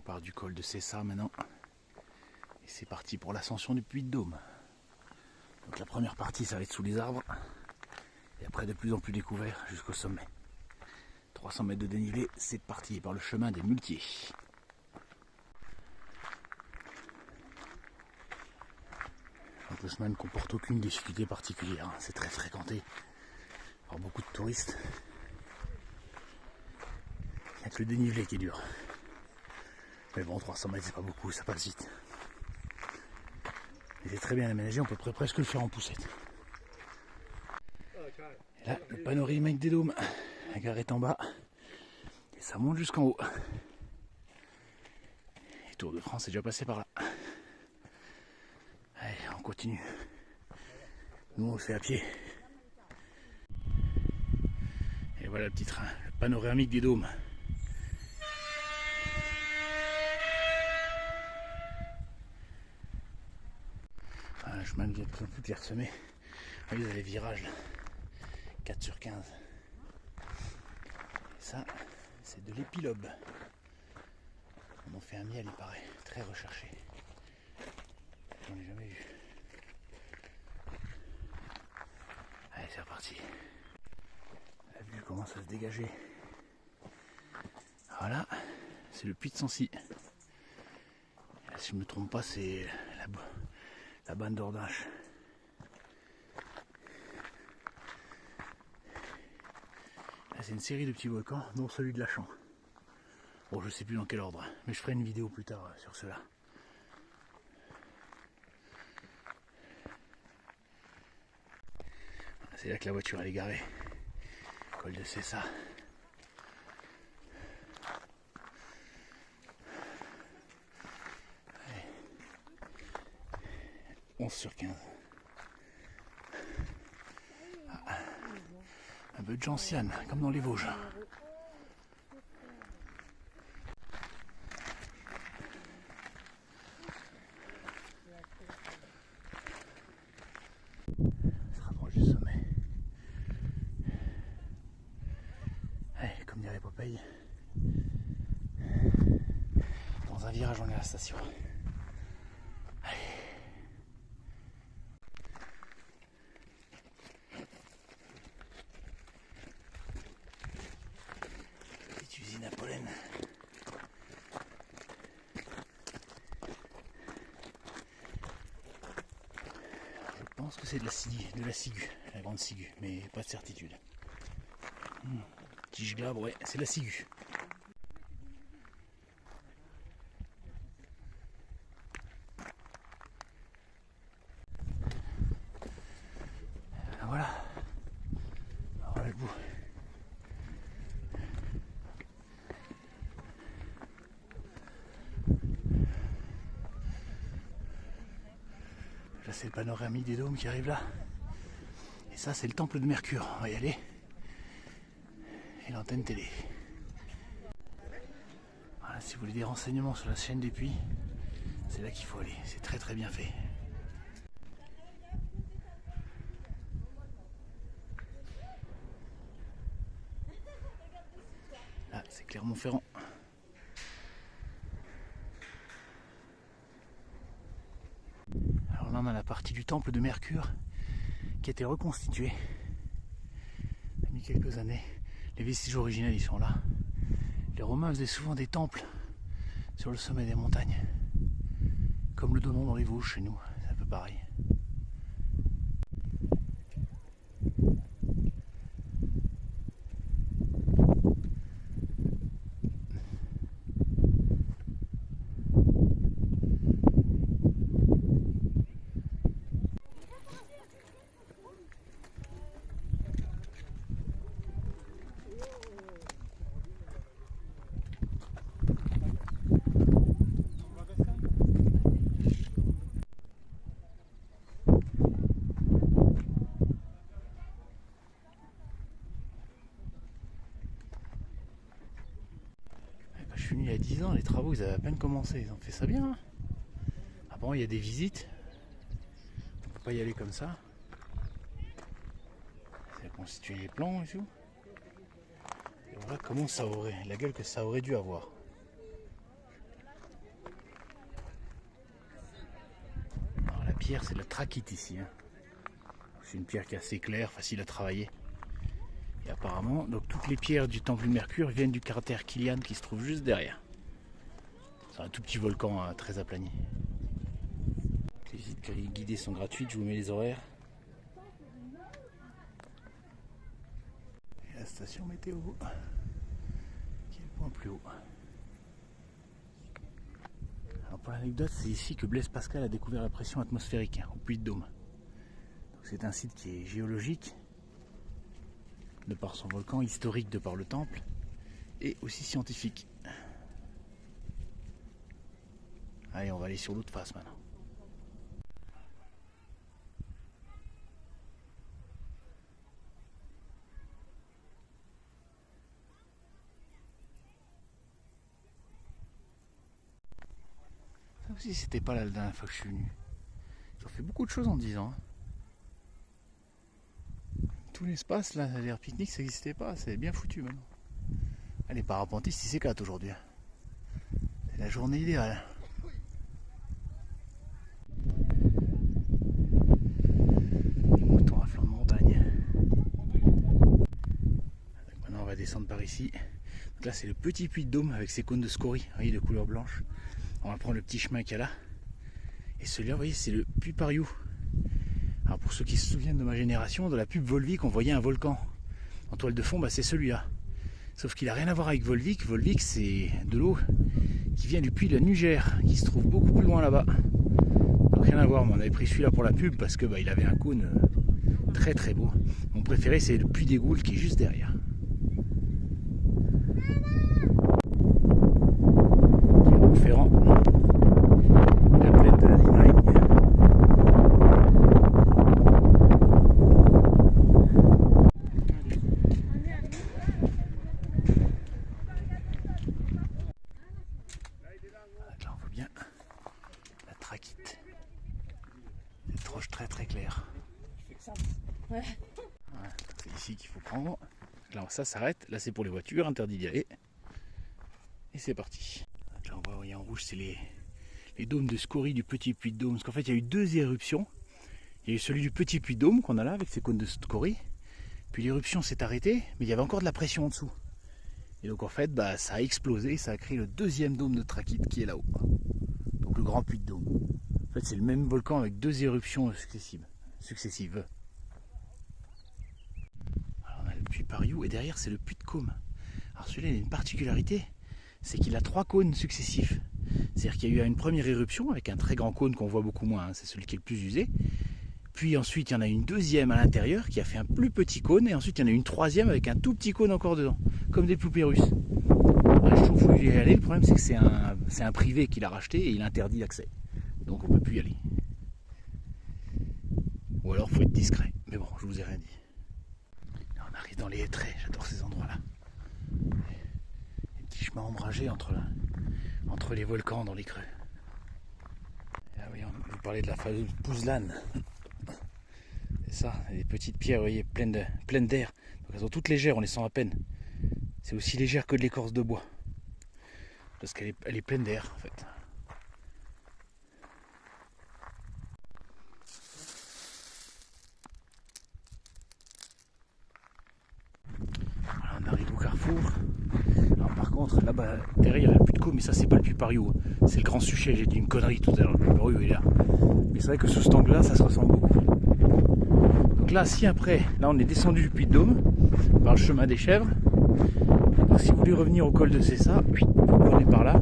On part du col de Cessa maintenant. Et c'est parti pour l'ascension du Puy de Dôme. Donc la première partie, ça va être sous les arbres. Et après, de plus en plus découvert jusqu'au sommet. 300 mètres de dénivelé, c'est parti par le chemin des Muletiers. Donc le chemin ne comporte aucune difficulté particulière. C'est très fréquenté par beaucoup de touristes. Il n'y a que le dénivelé qui est dur. Mais bon, 300 mètres, c'est pas beaucoup, ça passe vite. Il est très bien aménagé, on peut presque le faire en poussette. Et là, le panoramique des Dômes. La gare est en bas. Et ça monte jusqu'en haut. Et Tour de France est déjà passé par là. Allez, on continue. Nous, on le fait à pied. Et voilà le petit train, le panoramique des Dômes. Un chemin devient de plus en plus clairsemé. Vous avez les virages là. 4 sur 15. Et ça, c'est de l'épilobe. On en fait un miel, il paraît, très recherché. J'en ai jamais vu. Allez, c'est reparti. La vue commence à se dégager. Voilà, c'est le puits de Sancy. Si je ne me trompe pas, c'est la bande d'Ordache. Là, c'est une série de petits volcans, dont celui de Lachamp. Bon, je sais plus dans quel ordre, mais je ferai une vidéo plus tard sur cela. C'est là que la voiture elle est garée. Col de Cessa. 11 sur 15. Ah, un peu de gentiane, comme dans les Vosges. On se rapproche du sommet. Allez, comme dirait Popeye, dans un virage on est à la station. Usine à pollen. Je pense que c'est de la ciguë, la grande ciguë, mais pas de certitude. Tige glabre, ouais, c'est de la ciguë. Voilà. Voilà le bout. Là, c'est le panoramique des Dômes qui arrive là. Et ça, c'est le temple de Mercure. On va y aller. Et l'antenne télé. Voilà, si vous voulez des renseignements sur la chaîne des Puys, c'est là qu'il faut aller. C'est très très bien fait. Là, c'est Clermont-Ferrand. Alors là, on a la partie du temple de Mercure qui a été reconstituée. Il a mis quelques années. Les vestiges originels, ils sont là. Les Romains faisaient souvent des temples sur le sommet des montagnes. Comme le Donon dans les Vosges chez nous, c'est un peu pareil. Je suis venu il y a 10 ans, les travaux ils avaient à peine commencé, ils ont fait ça bien. Après il y a des visites, on peut pas y aller comme ça. C'est constituer les plans et tout. Et voilà comment ça aurait, la gueule que ça aurait dû avoir. pierre, c'est de la trachyte ici. Hein. C'est une pierre qui est assez claire, facile à travailler. Et apparemment, donc toutes les pierres du temple de Mercure viennent du cratère Kilian qui se trouve juste derrière. C'est un tout petit volcan hein, très aplani. Les visites guidées sont gratuites, je vous mets les horaires. Et la station météo, qui est le point plus haut. Alors pour l'anecdote, c'est ici que Blaise Pascal a découvert la pression atmosphérique, hein, au Puy-de-Dôme. C'est un site qui est géologique, de par son volcan, historique de par le temple, et aussi scientifique. Allez, on va aller sur l'autre face maintenant. Ça aussi, c'était pas la dernière fois que je suis venu. Ils ont fait beaucoup de choses en 10 ans. Tout l'espace là, l'air pique-nique, ça n'existait pas, c'est bien foutu maintenant. Les parapentistes ils s'éclatent aujourd'hui. C'est la journée idéale. Autant à flanc de montagne. Donc maintenant on va descendre par ici. Donc là c'est le petit Puy-de-Dôme avec ses cônes de scorie, vous voyez, de couleur blanche. On va prendre le petit chemin qu'il y a là. Et celui-là, vous voyez, c'est le Puy Pariou. Alors pour ceux qui se souviennent de ma génération, de la pub Volvic, on voyait un volcan. En toile de fond, bah, c'est celui-là. Sauf qu'il n'a rien à voir avec Volvic. Volvic, c'est de l'eau qui vient du puits de la Nugère, qui se trouve beaucoup plus loin là-bas. Donc rien à voir, mais on avait pris celui-là pour la pub parce que bah, il avait un cône très très beau. Mon préféré, c'est le puits des Goules qui est juste derrière. Ferrand. La plaine de la Limagne. Là on voit bien la trachyte. Des roches très très claires. Ouais. C'est ici qu'il faut prendre. Là ça s'arrête. Là c'est pour les voitures, interdit d'y aller. Et c'est parti. Là on voit en rouge c'est les dômes de scorie du petit Puy-de-Dôme. Parce qu'en fait il y a eu deux éruptions. Il y a eu celui du petit Puy-de-Dôme qu'on a là avec ses cônes de scorie. Puis l'éruption s'est arrêtée, mais il y avait encore de la pression en dessous. Et donc en fait bah, ça a explosé, ça a créé le deuxième dôme de trachyte qui est là-haut. Donc le grand Puy-de-Dôme. En fait c'est le même volcan avec deux éruptions successives. Alors on a le puy Pariou et derrière c'est le puy de Côme. Alors celui-là il a une particularité, c'est qu'il a trois cônes successifs. C'est-à-dire qu'il y a eu une première éruption avec un très grand cône qu'on voit beaucoup moins, hein, c'est celui qui est le plus usé. Puis ensuite il y en a une deuxième à l'intérieur qui a fait un plus petit cône, et ensuite il y en a une troisième avec un tout petit cône encore dedans, comme des poupées russes. Alors, je trouve qu'il y aller, le problème c'est que c'est un privé qui l'a racheté et il interdit l'accès. Donc on ne peut plus y aller. Ou alors il faut être discret. Mais bon, je vous ai rien dit. Là, on arrive dans les hêtraies, j'adore ces endroits-là. Les petits chemins ombragés entre les volcans dans les creux. Là, oui, on vous parlait de la fameuse Pouzelane. C'est ça, des petites pierres, vous voyez, pleines d'air. Donc elles sont toutes légères, on les sent à peine. C'est aussi légère que de l'écorce de bois. Parce qu'elle est pleine d'air en fait. Voilà, on arrive au carrefour. Alors par contre, là-bas, derrière, il y a le puy de Côme, mais ça c'est pas le puy Pariou. C'est le grand Suchet, j'ai dit une connerie tout à l'heure, le puy Pariou il est là. Mais c'est vrai que sous cet angle-là, ça se ressemble beaucoup. Donc là, si après, là on est descendu du Puy-de-Dôme, par le chemin des Chèvres. Donc si vous voulez revenir au col de Cessa, vous prenez par là,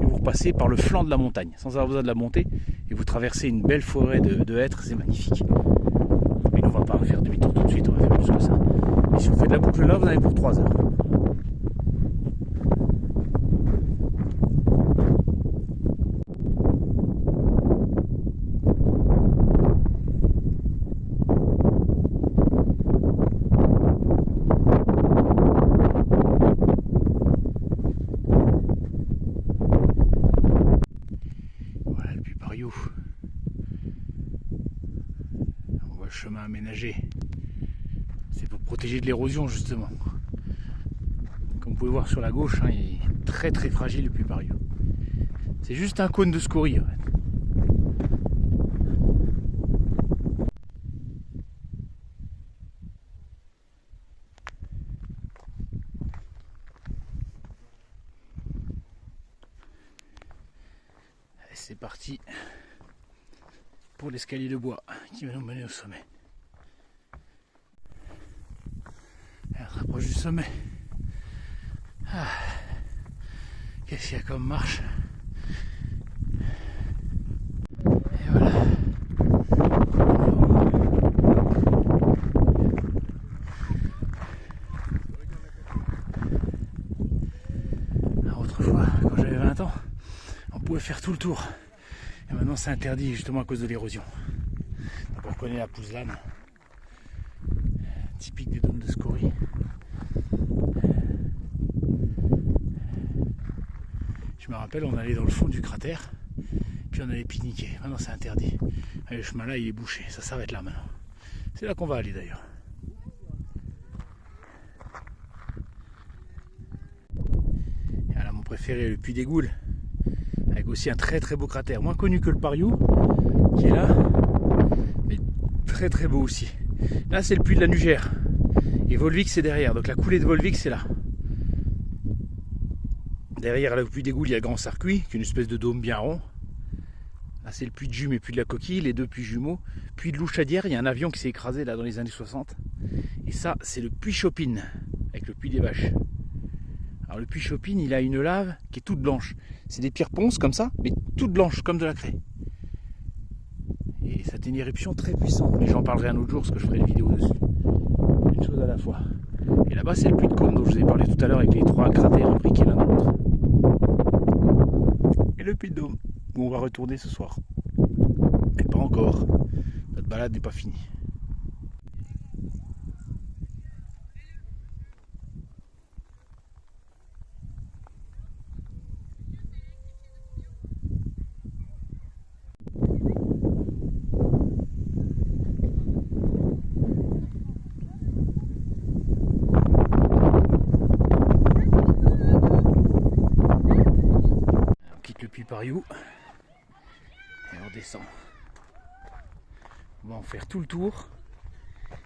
et vous repassez par le flanc de la montagne, sans avoir besoin de la monter, et vous traversez une belle forêt de hêtres, c'est magnifique. Mais nous on va pas faire demi-tour tout de suite, on va faire plus que ça. Et si vous faites la boucle là, vous en avez pour 3 heures. On voit le chemin aménagé. C'est pour protéger de l'érosion justement. Comme vous pouvez voir sur la gauche, hein, il est très très fragile le puy Pariou. C'est juste un cône de scorie. En fait. c'est parti pour l'escalier de bois qui va nous mener au sommet. Et on se rapproche du sommet. Ah. Qu'est-ce qu'il y a comme marche? Et voilà. Alors autrefois, quand j'avais 20 ans, on pouvait faire tout le tour. Et maintenant c'est interdit justement à cause de l'érosion. Donc on reconnaît la Pouzelane, typique des dômes de scories. Je me rappelle, on allait dans le fond du cratère, puis on allait pique-niquer. Maintenant c'est interdit. Et le chemin là il est bouché, ça s'arrête là maintenant. C'est là qu'on va aller d'ailleurs. Et voilà mon préféré, le Puy des Goules, avec aussi un très très beau cratère, moins connu que le Pariou, qui est là, mais très très beau aussi. Là c'est le puits de la Nugère, et Volvic c'est derrière, donc la coulée de Volvic c'est là. Derrière le puits des Goules, il y a le Grand Circuit, qui est une espèce de dôme bien rond. Là, c'est le puits de Jume et puits de la Coquille, les deux puits jumeaux. Puits de Louchadière, il y a un avion qui s'est écrasé là dans les années 60. Et ça, c'est le puits Chopine, avec le puits des Vaches. Alors le puits Chopine, il a une lave qui est toute blanche. C'est des pierres ponces comme ça, mais toutes blanches, comme de la craie. Et ça a une éruption très puissante. Mais j'en parlerai un autre jour, parce que je ferai une vidéo dessus. Une chose à la fois. Et là-bas, c'est le puits de Côme, dont je vous ai parlé tout à l'heure, avec les 3 cratères imbriqués l'un dans l'autre. Et le puits de Dôme, où on va retourner ce soir. Mais pas encore. Notre balade n'est pas finie. On quitte le puits Pariou et on descend. On va en faire tout le tour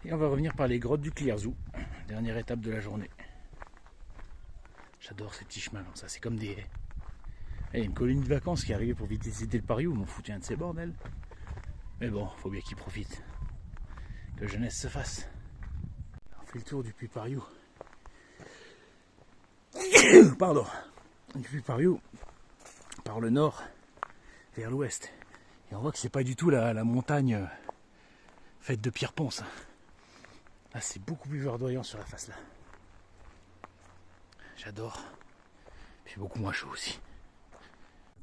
et on va revenir par les grottes du Clierzou, dernière étape de la journée. J'adore ces petits chemins comme ça, c'est comme des haies. Il y a une colonie de vacances qui est arrivée pour visiter le Pariou, m'en foutu un de ces bordels. Mais bon, faut bien qu'ils profitent, que jeunesse se fasse. On fait le tour du puits Pariou. Pardon. Du puits Pariou par le nord vers l'ouest. Et on voit que c'est pas du tout la montagne faite de pierre ponce. Là c'est beaucoup plus verdoyant sur la face là. J'adore. Puis beaucoup moins chaud aussi.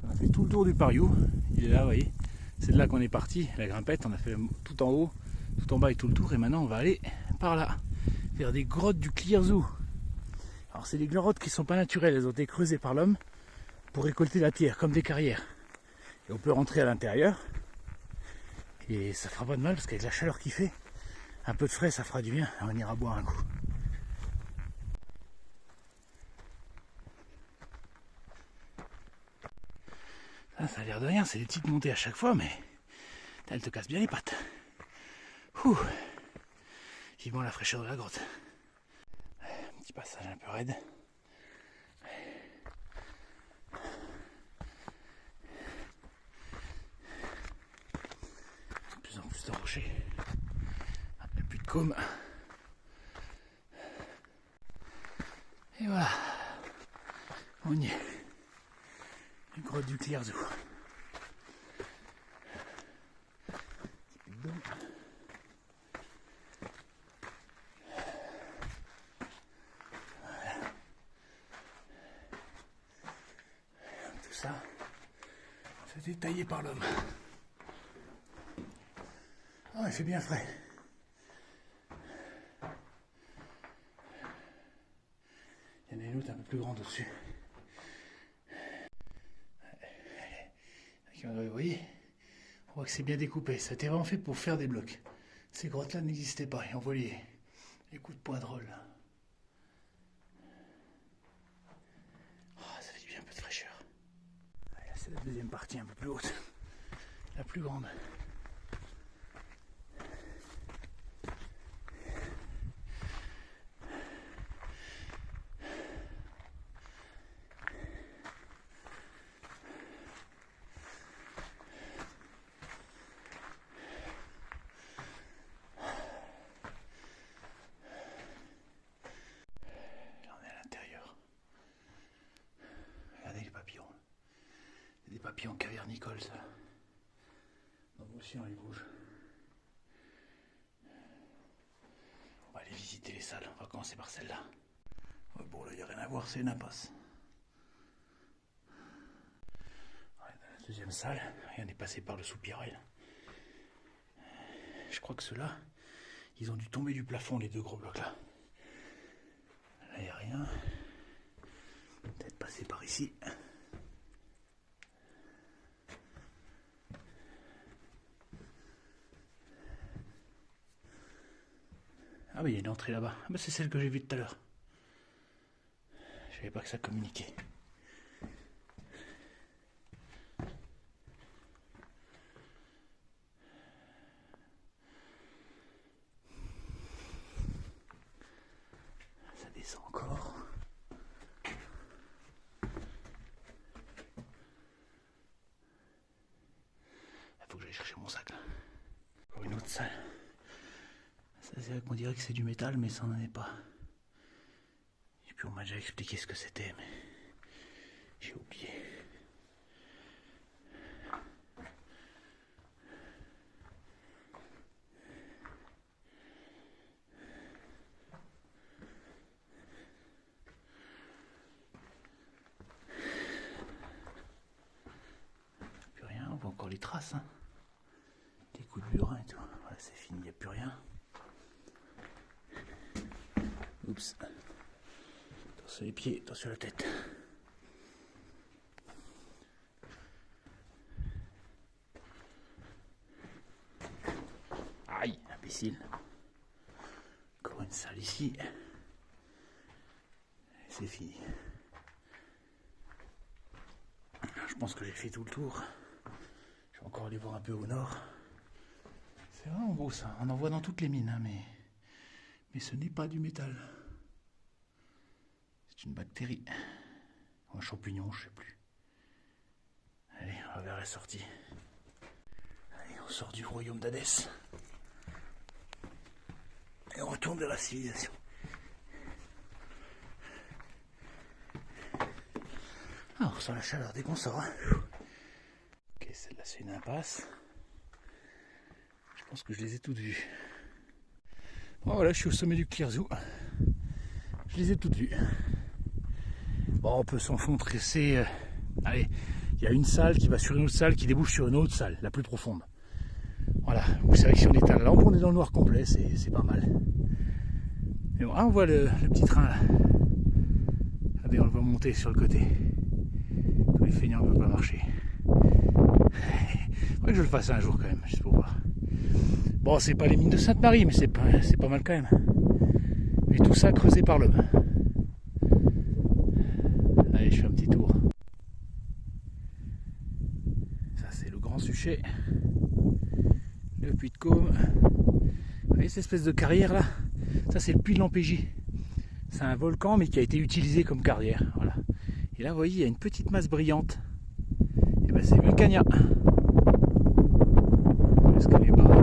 On a fait tout le tour du Pariou. Il est là, vous voyez. C'est de là qu'on est parti, la grimpette. On a fait tout en haut, tout en bas et tout le tour. Et maintenant on va aller par là, vers des grottes du Clierzou. Alors c'est des grottes qui ne sont pas naturelles, elles ont été creusées par l'homme pour récolter la pierre, comme des carrières. Et on peut rentrer à l'intérieur. Et ça fera pas de mal parce qu'avec la chaleur qu'il fait, un peu de frais ça fera du bien. On ira boire un coup. Ça a l'air de rien, c'est des petites montées à chaque fois, mais elles te cassent bien les pattes. Ouh. Vivement la fraîcheur de la grotte. Un petit passage un peu raide. De plus en plus de rochers. Un puits de Côme. Et voilà. On y est. Une grotte du Clierzou. Tout ça, c'était taillé par l'homme. Ah, il fait bien frais. Il y en a une autre un peu plus grande au-dessus. Vous voyez, on voit que c'est bien découpé. Ça a été vraiment fait pour faire des blocs. Ces grottes-là n'existaient pas. Et on voit les coups de pointe-roll. Oh, ça fait du bien un peu de fraîcheur. Là, c'est la deuxième partie un peu plus haute. La plus grande. papillons cavernicoles, ça. Donc aussi, on les bouge. On va aller visiter les salles. On va commencer par celle-là. Ouais, bon, là, il n'y a rien à voir, c'est une impasse. Ouais, dans la deuxième salle, on est passé par le soupirail. Je crois que ceux-là, ils ont dû tomber du plafond, les deux gros blocs là. Là, il n'y a rien. Peut-être passer par ici. Ah oui, il y a une entrée là-bas. Ah bah c'est celle que j'ai vue tout à l'heure. Je savais pas que ça communiquait. Ça descend encore. Il faut que j'aille chercher mon sac là. Encore une autre salle. Ça c'est vrai qu'on dirait que c'est du métal, mais ça n'en est pas. Et puis on m'a déjà expliqué ce que c'était, mais j'ai oublié. Plus rien, on voit encore les traces, hein. Des coups de burin et tout. Voilà, c'est fini, il n'y a plus rien. Oups. Attention les pieds, attention la tête. Aïe, imbécile. Encore une salle ici. C'est fini. Je pense que j'ai fait tout le tour. Je vais encore aller voir un peu au nord. C'est vraiment beau ça. On en voit dans toutes les mines, hein, mais ce n'est pas du métal. C'est une bactérie. Ou un champignon, je sais plus. Allez, on va vers la sortie. Allez, on sort du royaume d'Hadès. Et on retourne vers la civilisation. Ah, on ressent la chaleur dès qu'on sort. Hein. Ok, celle-là c'est une impasse. Je pense que je les ai toutes vues. Bon voilà, je suis au sommet du Clerzou. Je les ai toutes vues. Bon, on peut s'enfoncer. Allez, il y a une salle qui va sur une autre salle qui débouche sur une autre salle, la plus profonde. Voilà, vous savez que si on éteint la lampe, on est dans le noir complet, c'est pas mal. Mais bon, ah, on voit le petit train là. Regardez, on le voit monter sur le côté. Tous les feignants ne peuvent pas marcher. Faudrait que je le fasse un jour quand même, juste pour voir. Bon, c'est pas les mines de Sainte-Marie, mais c'est pas mal quand même. Mais tout ça creusé par l'homme. Allez, je fais un petit tour. Ça, c'est le Grand Suchet. Le puits de Caume. Vous voyez cette espèce de carrière là? Ça, c'est le puits de l'Ampégie. C'est un volcan, mais qui a été utilisé comme carrière. Voilà. Et là, vous voyez, il y a une petite masse brillante. Et ben, c'est Vulcania. Est-ce qu'elle est barrée?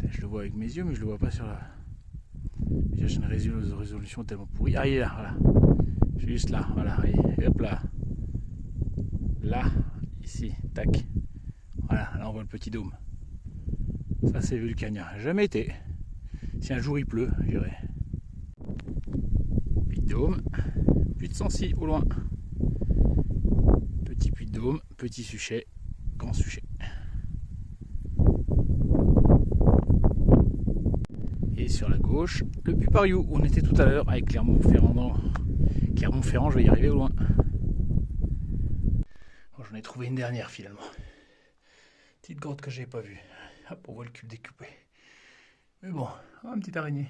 Je le vois avec mes yeux, mais je le vois pas sur la. Déjà, j'ai une résolution tellement pourrie. Ah, il est là, voilà. Je suis juste là, voilà. Et hop là. Là, ici, tac. Voilà, là on voit le petit dôme. Ça c'est Vulcania. Jamais été. Si un jour il pleut, j'irai. Puits de Dôme. Puits de Sancy au loin. Petit puits de Dôme, petit Suchet, Grand Suchet. Et sur la gauche, le puits Pariou où on était tout à l'heure avec Clermont-Ferrand. Clermont-Ferrand, je vais y arriver au loin. Bon, j'en ai trouvé une dernière finalement. Petite grotte que j'avais pas vue. Hop, on voit le cube découpé. Mais bon, une petite araignée.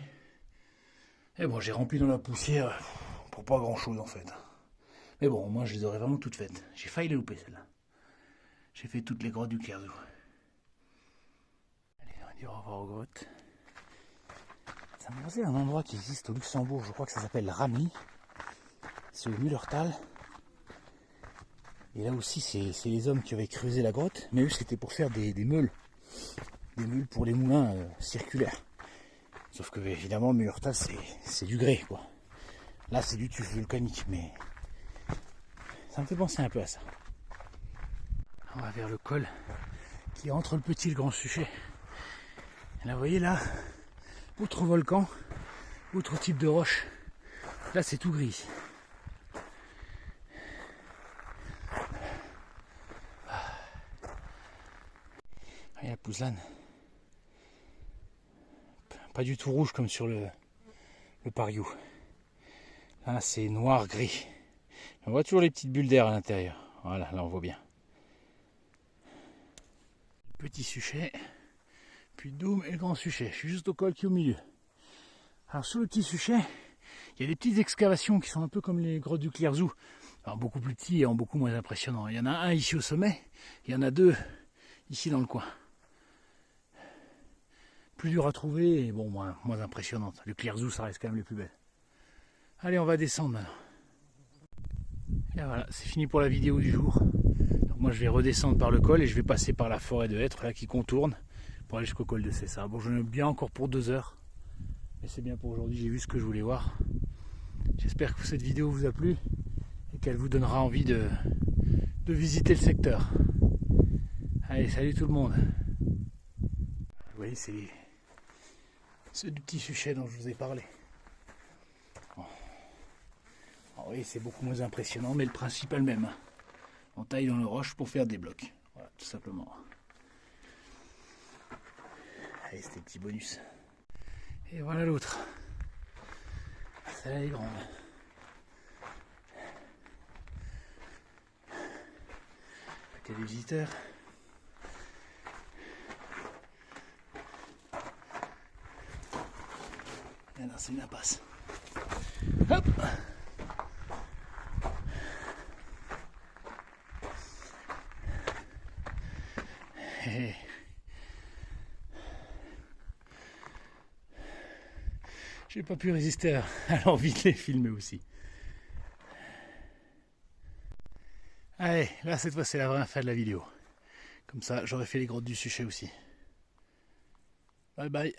Et bon, j'ai rempli dans la poussière pour pas grand chose en fait. Mais bon, moi je les aurais vraiment toutes faites. J'ai failli les louper celle-là. J'ai fait toutes les grottes du Clerzou. Allez, on va dire au revoir aux grottes. Ça me faisait un endroit qui existe au Luxembourg, je crois que ça s'appelle Ramly. C'est au Mullertal. Et là aussi, c'est les hommes qui avaient creusé la grotte, mais eux, c'était pour faire des meules. Des meules pour les moulins circulaires. Sauf que évidemment le Muurtal c'est du grès quoi. Là c'est du tuf volcanique, mais ça me fait penser un peu à ça. On va vers le col qui est entre le petit et le grand Suchet. Et là vous voyez là, autre volcan, autre type de roche. Là c'est tout gris. Et la Pouzelane. Pas du tout rouge comme sur le Pariou. Là c'est noir gris. On voit toujours les petites bulles d'air à l'intérieur. Voilà, là on voit bien. Petit Suchet, puis Doum et le grand Suchet. Je suis juste au col qui est au milieu. Alors sur le petit Suchet, il y a des petites excavations qui sont un peu comme les grottes du Clerzou. Alors beaucoup plus petits et beaucoup moins impressionnants. Il y en a un ici au sommet, il y en a deux ici dans le coin. Plus dur à trouver et bon, moins impressionnante. Le Clerzou, ça reste quand même les plus belles. Allez, on va descendre maintenant. Et voilà, c'est fini pour la vidéo du jour. Donc moi, je vais redescendre par le col et je vais passer par la forêt de hêtres là qui contourne pour aller jusqu'au col de Cessart. Bon, je n'ai bien encore pour 2 heures. Mais c'est bien pour aujourd'hui, j'ai vu ce que je voulais voir. J'espère que cette vidéo vous a plu et qu'elle vous donnera envie de visiter le secteur. Allez, salut tout le monde. Vous voyez, c'est ceux du petit Suchet dont je vous ai parlé. Bon. Alors oui, c'est beaucoup moins impressionnant, mais le principe est le même. On taille dans le roche pour faire des blocs. Voilà, tout simplement. Allez, c'était le petit bonus. Et voilà l'autre. Celle-là est grande. Côté des visiteurs. Et non, c'est une impasse. Hop! J'ai pas pu résister à l'envie de les filmer aussi. Allez, là cette fois c'est la vraie fin de la vidéo. Comme ça j'aurais fait les grottes du Suchet aussi. Bye bye.